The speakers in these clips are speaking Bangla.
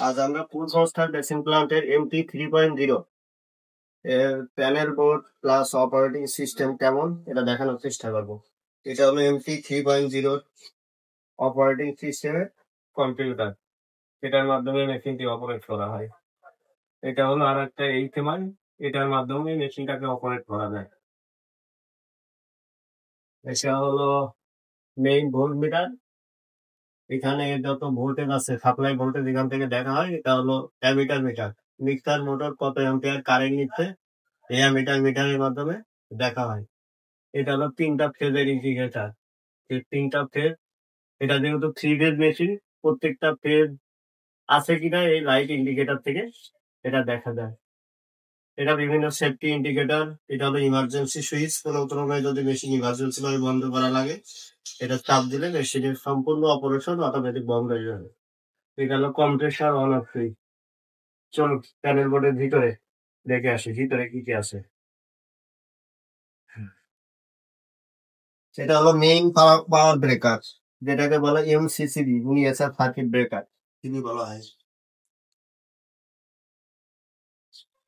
আজ আমরা ফুল সংস্থার বেসিন প্লান্টের MT3.0 এর panel board plus operating system কেমন এটা দেখানোর চেষ্টা করব। এটা হলো MT3.0 অপারেটিং সিস্টেমের কম্পিউটার, এটার মাধ্যমে মেশিনটি অপারেট করা হয়। এটা হলো আর একটা HMI, এটার মাধ্যমে মেশিনটাকে অপারেট করা যায়। এটা হলো মেইন ভোল্ট মিটার, এখানে যত ভোল্টেজ আছে সাপ্লাই ভোল্টেজ এখান থেকে দেখা হয়। এটা হলো অ্যামিটার মিটার, মিক্সার মোটর কত অ্যাম্পিয়ার কারেন্ট নিচ্ছে এই অ্যামিটার মিটারের মাধ্যমে দেখা হয়। এটা হলো 3টা ফেজের ইন্ডিকেটার, এই 3টা ফেজ, এটা যেহেতু 3 ফেজ মেশিন, প্রত্যেকটা ফেজ আছে কিনা এই লাইট ইন্ডিকেটর থেকে এটা দেখা যায়। এটা বিভিন্ন সেফটি ইন্ডিকেটর, এটা হলো ইমার্জেন্সি সুইচ, কোনো যদি মেশিন ইমার্জেন্সি ভাবে বন্ধ করা লাগে এটা চাপ দিলে মেশিনের সম্পূর্ণ অপারেশন অটোমেটিক বন্ধ হয়ে যাবে। এটা হলো কম্প্রেসার অন অফ সুইচ। চলুন প্যানেল বোর্ডের ভিতরে দেখে আসি ভিতরে কি কি আছে। সেটা হলো মেইন পাওয়ার ব্রেকার, যেটাকে বলে MCCB, মিনিয়েচার সার্কিট ব্রেকার তিনি বলা হয়।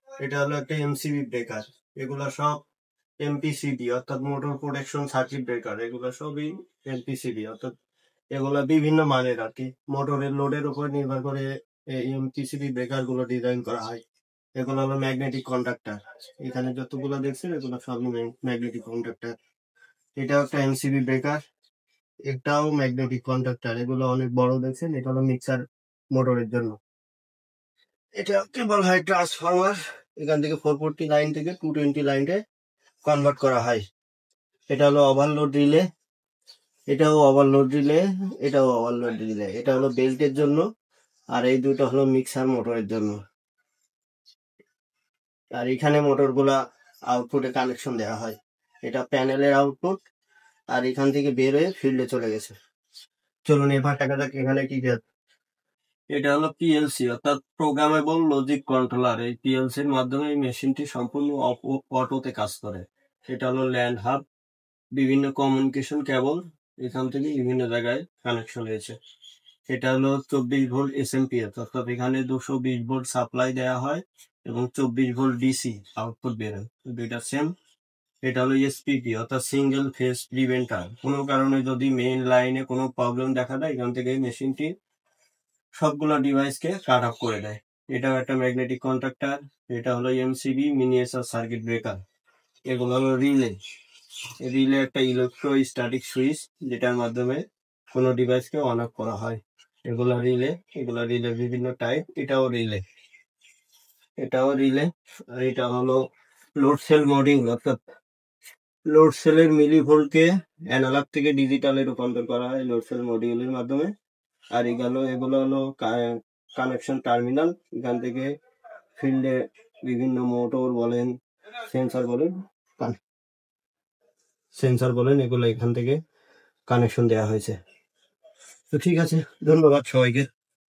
এটা হলো একটা MCB ব্রেকার, এগুলা সব MPCB অর্থাৎ মোটর প্রোটেকশন সার্কিট ব্রেকার, এগুলো সবই MPCB অর্থাৎ এগুলা বিভিন্ন মানের আর কি, মোটরের লোডের উপর নির্ভর করে এই MPCB ব্রেকার গুলো ডিজাইন করা হয়। এগুলো হলো ম্যাগনেটিক কন্ডাক্টর, এখানে যতগুলো দেখছেন এগুলো সবই ম্যাগনেটিক কন্ডাক্টর। এটা একটা MCB ব্রেকার, এটাও ম্যাগনেটিক কন্ডাক্টর, এগুলো অনেক বড় দেখছেন, এটা হলো মিক্সার মোটরের জন্য। এটাকে বলা হয় ট্রান্সফরমার, এখান থেকে 440 লাইন থেকে 220 লাইনে কনভার্ট করা হয়। এটা হলো ওভারলোড রিলে, এটাও ওভারলোড রিলে, এটাও ওভারলোড রিলে। এটা হলো বেল্টের জন্য, আর এই দুটো হলো মিক্সার মোটরের জন্য। আর এখানে মোটরগুলা আউটপুটে কানেকশন দেওয়া হয়, এটা প্যানেলের আউটপুট, আর এখান থেকে বের হয়ে ফিল্ডে চলে গেছে। চলুন এবার দেখা যাক এখানে কি কি আছে। এটা হলো PLC অর্থাৎ প্রোগ্রামেবল লজিক কন্ট্রোলার, এই PLCর মাধ্যমে এই মেশিনটি সম্পূর্ণ অটোতে কাজ করে। এটা হলো ল্যান্ড হাব, বিভিন্ন কমিউনিকেশন কেবল এখান থেকে বিভিন্ন জায়গায় কানেকশন হয়েছে। এটা হলো 24 ভোল্ট SMPS অর্থাৎ এখানে 220 ভোল্ট সাপ্লাই দেওয়া হয় এবং 24 ভোল্ট DC আউটপুট বেরোয়, দুইটা সেম। এটা হলো SPP অর্থাৎ সিঙ্গেল ফেজ প্রিভেন্টার, কোনো কারণে যদি মেইন লাইনে কোনো প্রবলেম দেখা দেয় এখান থেকে মেশিনটি সবগুলো ডিভাইসকে কাট অফ করে দেয়। এটাও একটা ম্যাগনেটিক কন্ট্রাক্টর। এটা হলো MCB মিনিয়েচার সার্কিট ব্রেকার। এগুলো হলো রিলে, রিলে একটা ইলেকট্রো স্ট্যাটিক সুইচ যেটার মাধ্যমে কোনো ডিভাইসকে অন অফ করা হয়। এগুলো রিলে, এগুলো রিলে বিভিন্ন টাইপ। এটাও রিলে, এটাও রিলে। আর এটা হলো লোড সেল মডিউল অর্থাৎ লোড সেলের মিলিভোল্টকে অ্যানালগ থেকে ডিজিটালে রূপান্তর করা হয় লোড সেল মডিউলের মাধ্যমে। আর এগুলো হলো কানেকশন টার্মিনাল, এখান থেকে ফিল্ডে বিভিন্ন মোটর বলেন, সেন্সর বলেন এগুলো এখান থেকে কানেকশন দেওয়া হয়েছে। তো ঠিক আছে, ধন্যবাদ সবাইকে।